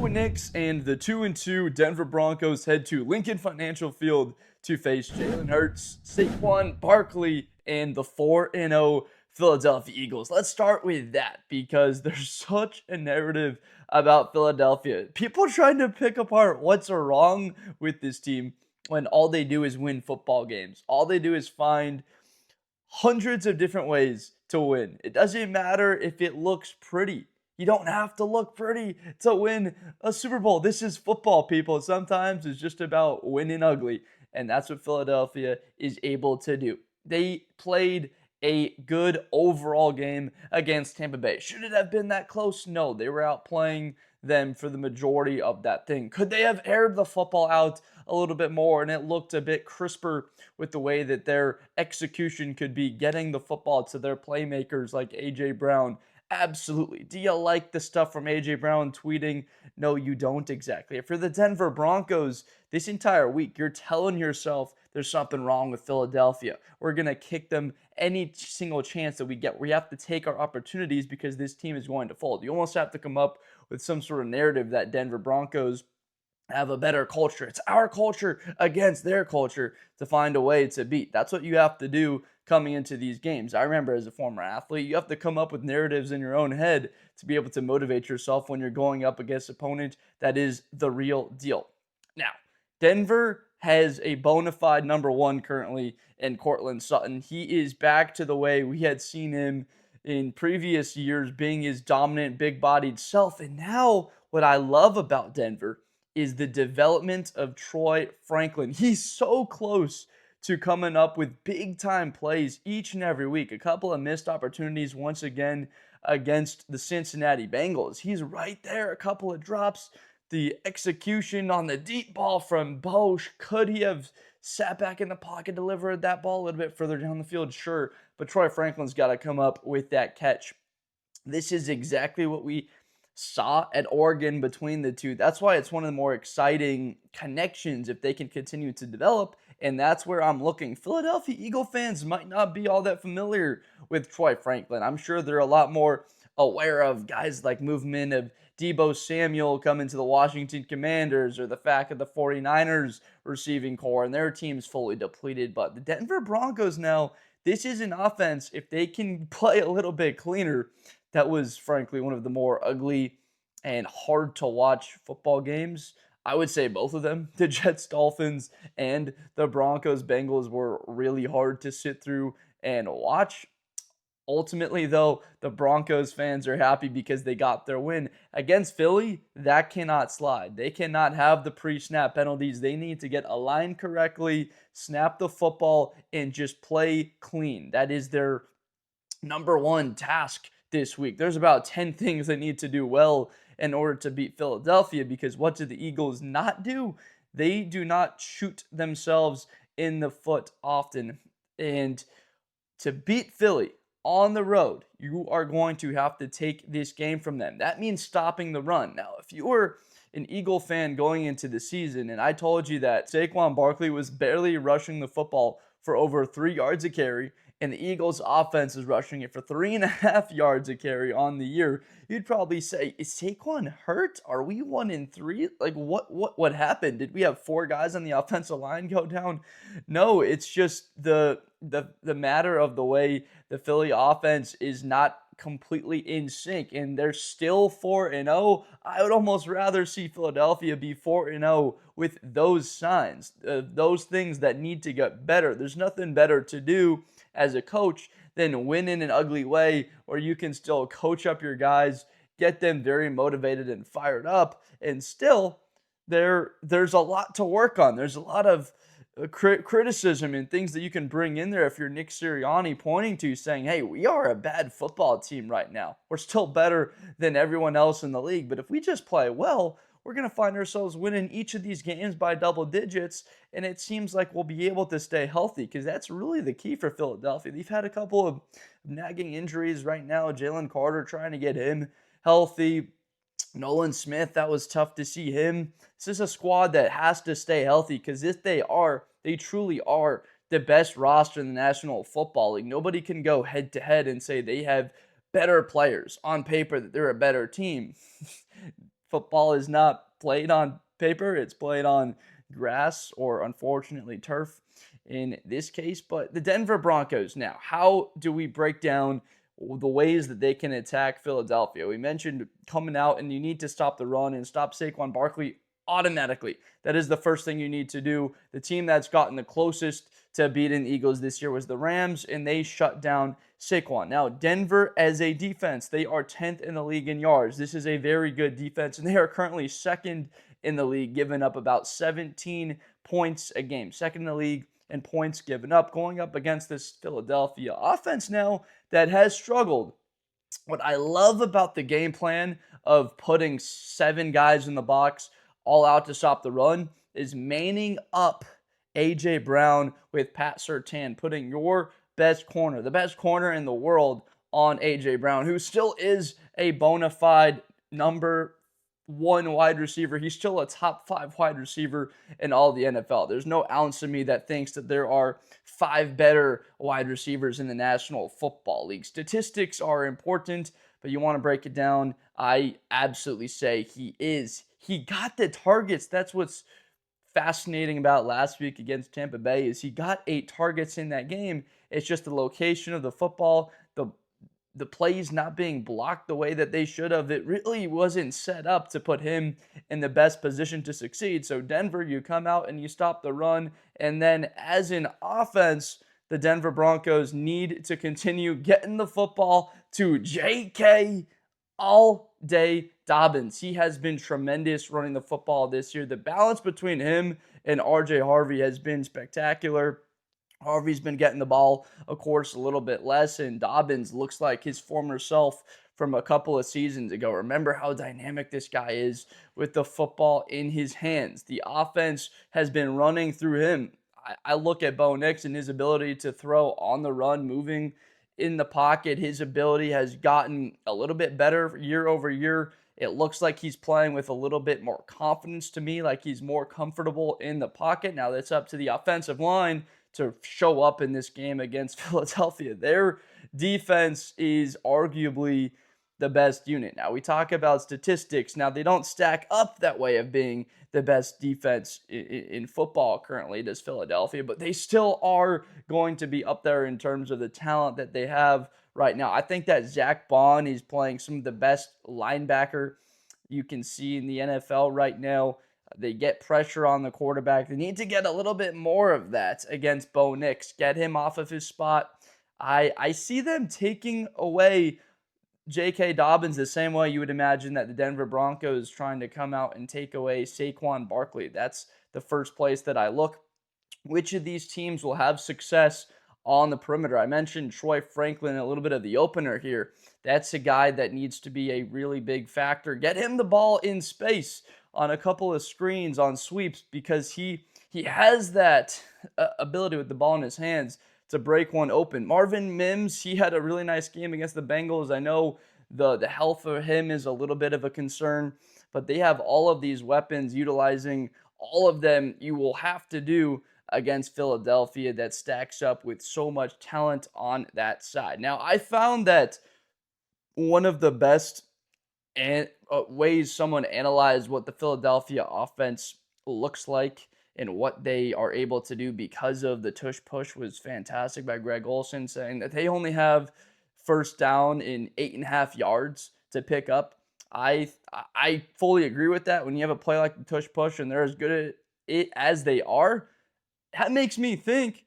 Nix and the 2-2 Denver Broncos head to Lincoln Financial Field to face Jalen Hurts, Saquon Barkley, and the 4-0 Philadelphia Eagles. Let's start with that because there's such a narrative about Philadelphia. People trying to pick apart what's wrong with this team when all they do is win football games. All they do is find hundreds of different ways to win. It doesn't matter if it looks pretty. You don't have to look pretty to win a Super Bowl. This is football, people. Sometimes it's just about winning ugly, and that's what Philadelphia is able to do. They played a good overall game against Tampa Bay. Should it have been that close? No, they were outplaying them for the majority of that thing. Could they have aired the football out a little bit more and it looked a bit crisper with the way that their execution could be getting the football to their playmakers like A.J. Brown? Absolutely. Do you like the stuff from A.J. Brown tweeting? No, you don't exactly. If you're the Denver Broncos, this entire week, you're telling yourself there's something wrong with Philadelphia. We're going to kick them any single chance that we get. We have to take our opportunities because this team is going to fold. You almost have to come up with some sort of narrative that Denver Broncos have a better culture. It's our culture against their culture to find a way to beat. That's what you have to do coming into these games. I remember as a former athlete, you have to come up with narratives in your own head to be able to motivate yourself when you're going up against an opponent that is the real deal. Now, Denver has a bona fide number one currently in Courtland Sutton. He is back to the way we had seen him in previous years, being his dominant, big-bodied self. And now what I love about Denver is the development of Troy Franklin. He's so close to coming up with big-time plays each and every week. A couple of missed opportunities once again against the Cincinnati Bengals. He's right there, a couple of drops. The execution on the deep ball from Bo, could he have sat back in the pocket, delivered that ball a little bit further down the field? Sure, but Troy Franklin's got to come up with that catch. This is exactly what we saw at Oregon between the two. That's why it's one of the more exciting connections if they can continue to develop, and that's where I'm looking. Philadelphia Eagle fans might not be all that familiar with Troy Franklin. I'm sure they're a lot more aware of guys like movement of Deebo Samuel coming to the Washington Commanders or the fact that the 49ers receiving core and their team's fully depleted. But the Denver Broncos now, this is an offense, if they can play a little bit cleaner, that was frankly one of the more ugly and hard to watch football games. I would say both of them, the Jets, Dolphins, and the Broncos, Bengals, were really hard to sit through and watch. Ultimately, though, the Broncos fans are happy because they got their win. Against Philly, that cannot slide. They cannot have the pre-snap penalties. They need to get aligned correctly, snap the football, and just play clean. That is their number one task this week. There's about 10 things they need to do well in order to beat Philadelphia, because what do the Eagles not do? They do not shoot themselves in the foot often. And to beat Philly on the road, you are going to have to take this game from them. That means stopping the run. Now, if you were an Eagle fan going into the season and I told you that Saquon Barkley was barely rushing the football for over 3 yards a carry, and the Eagles' offense is rushing it for 3.5 yards a carry on the year, you'd probably say, is Saquon hurt? Are we 1-3? Like, what happened? Did we have 4 guys on the offensive line go down? No, it's just the matter of the way the Philly offense is not completely in sync, and they're still 4-0. I would almost rather see Philadelphia be 4-0 with those signs, those things that need to get better. There's nothing better to do as a coach than win in an ugly way where you can still coach up your guys, get them very motivated and fired up, and still there's a lot to work on. There's a lot of criticism and things that you can bring in there if you're Nick Sirianni pointing to saying, hey, we are a bad football team right now. We're still better than everyone else in the league, but if we just play well, we're going to find ourselves winning each of these games by double digits, and it seems like we'll be able to stay healthy because that's really the key for Philadelphia. They've had a couple of nagging injuries right now. Jalen Carter trying to get him healthy. Nolan Smith, that was tough to see him. This is a squad that has to stay healthy because if they truly are the best roster in the National Football League. Nobody can go head-to-head and say they have better players on paper, that they're a better team. Football is not played on paper, it's played on grass or unfortunately turf in this case. But the Denver Broncos now, how do we break down the ways that they can attack Philadelphia? We mentioned coming out and you need to stop the run and stop Saquon Barkley automatically. That is the first thing you need to do. The team that's gotten the closest to beating the Eagles this year was the Rams, and they shut down Saquon. Now, Denver as a defense, they are 10th in the league in yards. This is a very good defense, and they are currently second in the league, giving up about 17 points a game. Second in the league in points given up, going up against this Philadelphia offense now that has struggled. What I love about the game plan of putting 7 guys in the box all out to stop the run is manning up A.J. Brown with Pat Surtain, putting your best corner, the best corner in the world, on A.J. Brown, who still is a bona fide number 1 wide receiver. He's still a top 5 wide receiver in all the NFL. There's no ounce of me that thinks that there are 5 better wide receivers in the National Football League. Statistics are important, but you want to break it down. I absolutely say he is. He got the targets. That's what's fascinating about last week against Tampa Bay is he got 8 targets in that game. It's just the location of the football, the plays not being blocked the way that they should have. It really wasn't set up to put him in the best position to succeed. So Denver, you come out and you stop the run. And then as an offense, the Denver Broncos need to continue getting the football to J.K. all day Dobbins. He has been tremendous running the football this year. The balance between him and R.J. Harvey has been spectacular. Harvey's been getting the ball, of course, a little bit less, and Dobbins looks like his former self from a couple of seasons ago. Remember how dynamic this guy is with the football in his hands. The offense has been running through him. I look at Bo Nix and his ability to throw on the run, moving in the pocket. His ability has gotten a little bit better year over year. It looks like he's playing with a little bit more confidence to me, like he's more comfortable in the pocket. Now that's up to the offensive line to show up in this game against Philadelphia. Their defense is arguably the best unit. Now, we talk about statistics. Now, they don't stack up that way of being the best defense in football currently, does Philadelphia, but they still are going to be up there in terms of the talent that they have right now. I think that Zach Bond is playing some of the best linebacker you can see in the NFL right now. They get pressure on the quarterback. They need to get a little bit more of that against Bo Nix. Get him off of his spot. I see them taking away J.K. Dobbins the same way you would imagine that the Denver Broncos trying to come out and take away Saquon Barkley. That's the first place that I look. Which of these teams will have success on the perimeter? I mentioned Troy Franklin, a little bit of the opener here. That's a guy that needs to be a really big factor. Get him the ball in space on a couple of screens, on sweeps, because he has that ability with the ball in his hands to break one open. Marvin Mims, he had a really nice game against the Bengals. I know the health of him is a little bit of a concern, but they have all of these weapons, utilizing all of them. You will have to do against Philadelphia that stacks up with so much talent on that side. Now, I found that one of the best ways someone analyzed what the Philadelphia offense looks like and what they are able to do because of the tush push was fantastic by Greg Olsen, saying that they only have first down in 8.5 yards to pick up. I fully agree with that. When you have a play like the tush push and they're as good at it as they are, that makes me think,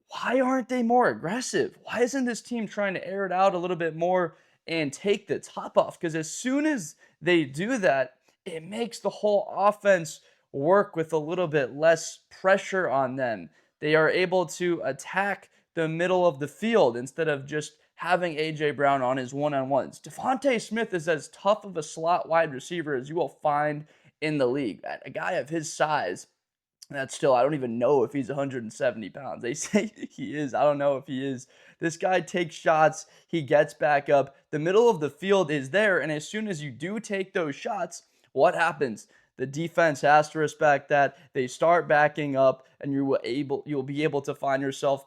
why aren't they more aggressive? Why isn't this team trying to air it out a little bit more and take the top off? Because as soon as they do that, it makes the whole offense work with a little bit less pressure on them. They are able to attack the middle of the field instead of just having A.J. Brown on his one-on-ones. Devonta Smith is as tough of a slot wide receiver as you will find in the league. A guy of his size, that's still, I don't even know if he's 170 pounds. They say he is. I don't know if he is. This guy takes shots. He gets back up. The middle of the field is there, and as soon as you do take those shots, what happens? The defense has to respect that. They start backing up, and you'll be able to find yourself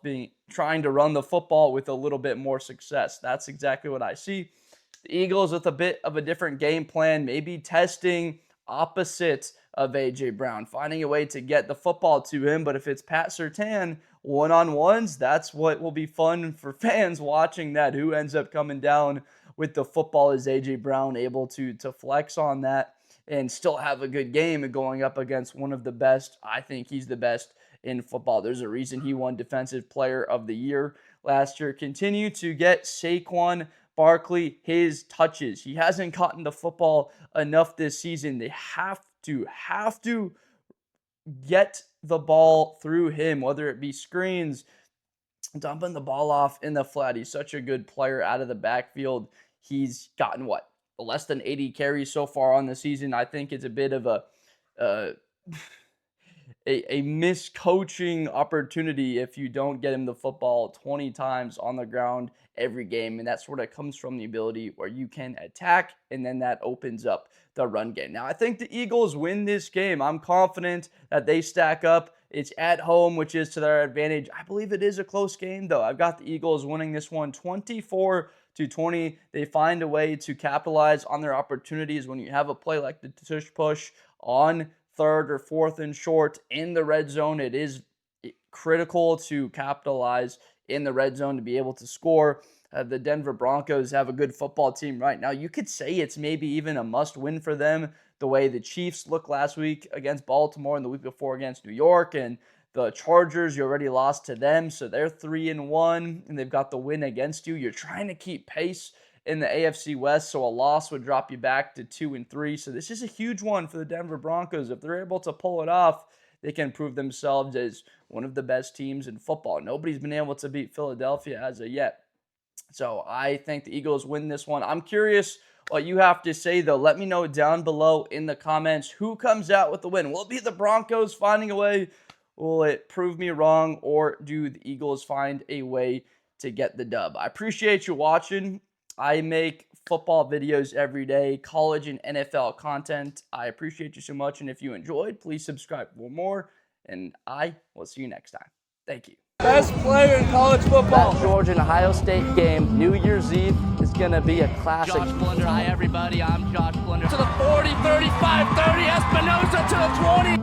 trying to run the football with a little bit more success. That's exactly what I see. The Eagles with a bit of a different game plan, maybe testing opposite of A.J. Brown, finding a way to get the football to him. But if it's Pat Surtain one-on-ones, that's what will be fun for fans watching that. Who ends up coming down with the football? Is A.J. Brown able to flex on that and still have a good game and going up against one of the best? I think he's the best in football. There's a reason he won Defensive Player of the Year last year. Continue to get Saquon Barkley his touches. He hasn't gotten the football enough this season. They have to get the ball through him, whether it be screens, dumping the ball off in the flat. He's such a good player out of the backfield. He's gotten less than 80 carries so far on the season. I think it's a bit of a miscoaching opportunity if you don't get him the football 20 times on the ground every game. And that sort of comes from the ability where you can attack, and then that opens up the run game. Now, I think the Eagles win this game. I'm confident that they stack up. It's at home, which is to their advantage. I believe it is a close game, though. I've got the Eagles winning this one 24-20. They find a way to capitalize on their opportunities when you have a play like the tush push on third or fourth and short in the red zone. It is critical to capitalize in the red zone to be able to score. The Denver Broncos have a good football team right now. You could say it's maybe even a must-win for them, the way the Chiefs looked last week against Baltimore and the week before against New York. And the Chargers, you already lost to them, so they're 3-1, and they've got the win against you. You're trying to keep pace in the AFC West, so a loss would drop you back to 2-3. So this is a huge one for the Denver Broncos. If they're able to pull it off, they can prove themselves as one of the best teams in football. Nobody's been able to beat Philadelphia as of yet. So I think the Eagles win this one. I'm curious what you have to say, though. Let me know down below in the comments who comes out with the win. Will it be the Broncos finding a way? Will it prove me wrong? Or do the Eagles find a way to get the dub? I appreciate you watching. I make football videos every day, college and NFL content. I appreciate you so much. And if you enjoyed, please subscribe for more. And I will see you next time. Thank you. Best player in college football. That Georgia and Ohio State game, New Year's Eve, is going to be a classic. Josh Blunder. Hi, everybody. I'm Josh Blunder. To the 40, 35, 30. Espinosa to the 20.